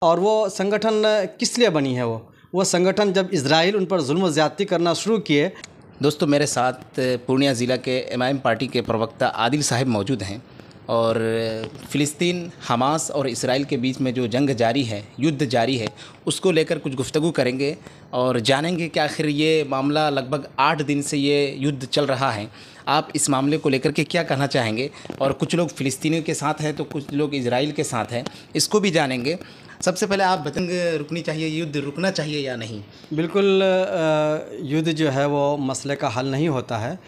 और वो संगठन किस लिए बनी है? वो संगठन जब इजराइल उन पर जुल्म ज़्यादती करना शुरू किए। दोस्तों, मेरे साथ पूर्णिया ज़िला के एमआईएम पार्टी के प्रवक्ता आदिल साहब मौजूद हैं और फ़िलिस्तीन, हमास और इसराइल के बीच में जो जंग जारी है, युद्ध जारी है, उसको लेकर कुछ गुफ्तगू करेंगे और जानेंगे कि आखिर ये मामला लगभग 8 दिन से ये युद्ध चल रहा है। आप इस मामले को लेकर के क्या कहना चाहेंगे? और कुछ लोग फ़िलिस्तीनियों के साथ हैं तो कुछ लोग इजराइल के साथ हैं, इसको भी जानेंगे। सबसे पहले आप जंग रुकनी चाहिए, युद्ध रुकना चाहिए या नहीं? बिल्कुल, युद्ध जो है वो मसले का हल नहीं होता है।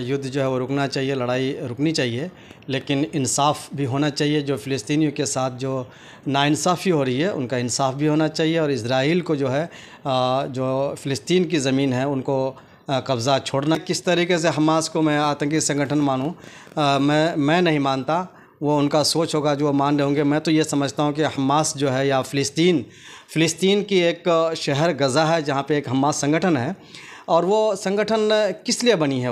युद्ध जो है वो रुकना चाहिए, लड़ाई रुकनी चाहिए, लेकिन इंसाफ भी होना चाहिए। जो फ़िलिस्तीनियों के साथ जो नाइंसाफ़ी हो रही है उनका इंसाफ भी होना चाहिए। और इजराइल को जो है जो फ़िलिस्तीन की ज़मीन है उनको कब्ज़ा छोड़ना। किस तरीके से हमास को मैं आतंकी संगठन मानूं, मैं नहीं मानता। वो उनका सोच होगा जो मान रहे होंगे। मैं तो ये समझता हूँ कि हमास जो है या फ़िलिस्तीन की एक शहर गज़ा है जहाँ पे एक हमास संगठन है। और वो संगठन किस लिए बनी है?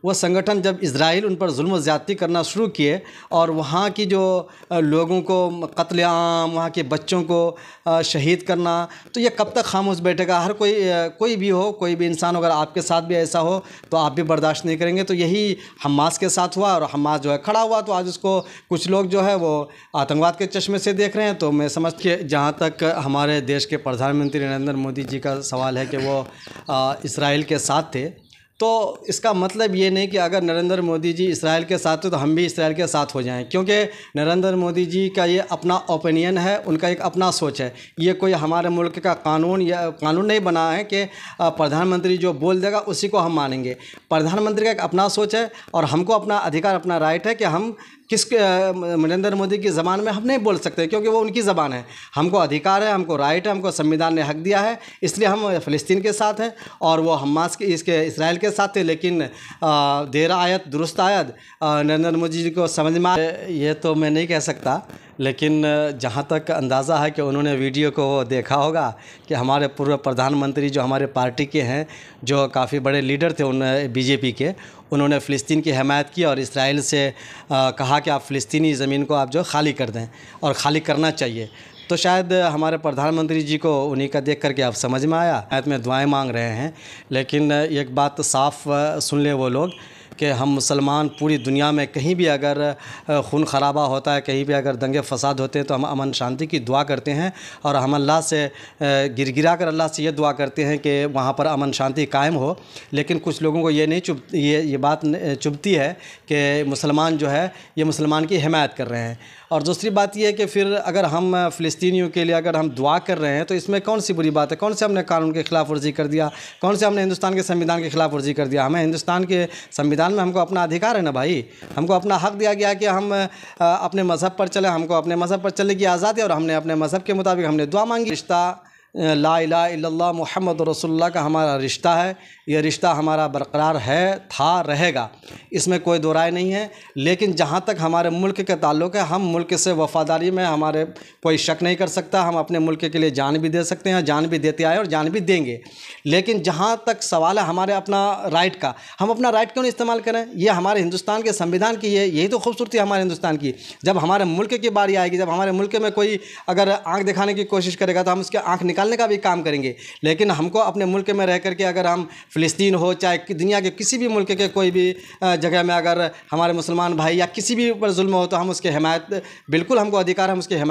वो संगठन जब इजराइल उन पर जुल्म ज़्यादती करना शुरू किए और वहाँ की जो लोगों को कत्लेआम, वहाँ के बच्चों को शहीद करना, तो ये कब तक खामोश बैठेगा? हर कोई भी हो, कोई भी इंसान, अगर आपके साथ भी ऐसा हो तो आप भी बर्दाश्त नहीं करेंगे। तो यही हमास के साथ हुआ और हमास जो है खड़ा हुआ, तो आज उसको कुछ लोग जो है वो आतंकवाद के चश्मे से देख रहे हैं। तो मैं समझ के, जहाँ तक हमारे देश के प्रधानमंत्री नरेंद्र मोदी जी का सवाल है कि वो इसराइल के साथ थे, तो इसका मतलब ये नहीं कि अगर नरेंद्र मोदी जी इसराइल के साथ हो तो हम भी इसराइल के साथ हो जाएं, क्योंकि नरेंद्र मोदी जी का ये अपना ओपिनियन है, उनका एक अपना सोच है। ये कोई हमारे मुल्क का कानून नहीं बना है कि प्रधानमंत्री जो बोल देगा उसी को हम मानेंगे। प्रधानमंत्री का एक अपना सोच है और हमको अपना अधिकार, अपना राइट है कि हम नरेंद्र मोदी की ज़बान में हम नहीं बोल सकते, क्योंकि वो उनकी ज़बान है। हमको अधिकार है, हमको राइट है, हमको संविधान ने हक दिया है, इसलिए हम फ़िलिस्तीन के साथ हैं और वो हमास के इसराइल के साथ थे। लेकिन देर आयत दुरुस्त आयत, नरेंद्र मोदी जी को समझ में ये तो मैं नहीं कह सकता, लेकिन जहाँ तक अंदाज़ा है कि उन्होंने वीडियो को देखा होगा कि हमारे पूर्व प्रधानमंत्री जो हमारे पार्टी के हैं, जो काफ़ी बड़े लीडर थे उन बीजेपी के, उन्होंने फ़िलिस्तीन की हमायत की और इसराइल से कहा कि आप फ़िलिस्तीनी ज़मीन को आप जो खाली कर दें, और खाली करना चाहिए। तो शायद हमारे प्रधानमंत्री जी को उन्हीं का देख करके आप समझ में आया, आयत में दुआएं मांग रहे हैं। लेकिन एक बात तो साफ सुन ले वो लोग कि हम मुसलमान पूरी दुनिया में कहीं भी अगर खून खराबा होता है, कहीं भी अगर दंगे फसाद होते हैं, तो हम अमन शांति की दुआ करते हैं और हम अल्लाह से गिड़गिड़ा कर अल्लाह से ये दुआ करते हैं कि वहाँ पर अमन शांति कायम हो। लेकिन कुछ लोगों को ये नहीं ये बात चुभती है कि मुसलमान जो है ये मुसलमान की हिमायत कर रहे हैं। और दूसरी बात ये है कि फिर अगर हम फ़िलिस्तीनियों के लिए अगर हम दुआ कर रहे हैं तो इसमें कौन सी बुरी बात है? कौन से हमने कानून के ख़िलाफ़ वर्जी कर दिया? कौन से हमने हिंदुस्तान के संविधान के ख़िलाफ़ वर्जी कर दिया? हमें हिंदुस्तान के संविधान में हमको अपना अधिकार है ना भाई, हमको अपना हक़ दिया गया कि हम अपने मज़हब पर चलें, हमको अपने मज़हब पर चलने की आज़ादी, और हमने अपने मज़हब के मुताबिक हमने दुआ मांगी। रिश्ता ला इलाहा इल्लल्लाह मुहम्मद रसूलुल्लाह का हमारा रिश्ता है, ये रिश्ता हमारा बरकरार है, था, रहेगा, इसमें कोई दो राय नहीं है। लेकिन जहाँ तक हमारे मुल्क के ताल्लुक़ है, हम मुल्क से वफ़ादारी में हमारे कोई शक नहीं कर सकता। हम अपने मुल्क के लिए जान भी दे सकते हैं, जान भी देते आए और जान भी देंगे। लेकिन जहाँ तक सवाल है हमारे अपना राइट का, हम अपना राइट क्यों नहीं इस्तेमाल करें? ये हमारे हिंदुस्तान के संविधान की यही तो खूबसूरती है हमारे हिंदुस्तान की। जब हमारे मुल्क की बारी आएगी, जब हमारे मुल्क में कोई अगर आँख दिखाने की कोशिश करेगा तो हम उसके आँख निकालने का भी काम करेंगे। लेकिन हमको अपने मुल्क में रह करके, अगर हम फ़िलिस्तीन हो चाहे दुनिया के किसी भी मुल्क के कोई भी जगह में अगर हमारे मुसलमान भाई या किसी भी ऊपर जुल्म हो, तो हम उसके हिमायत, बिल्कुल हमको अधिकार है हम उसके हिमायत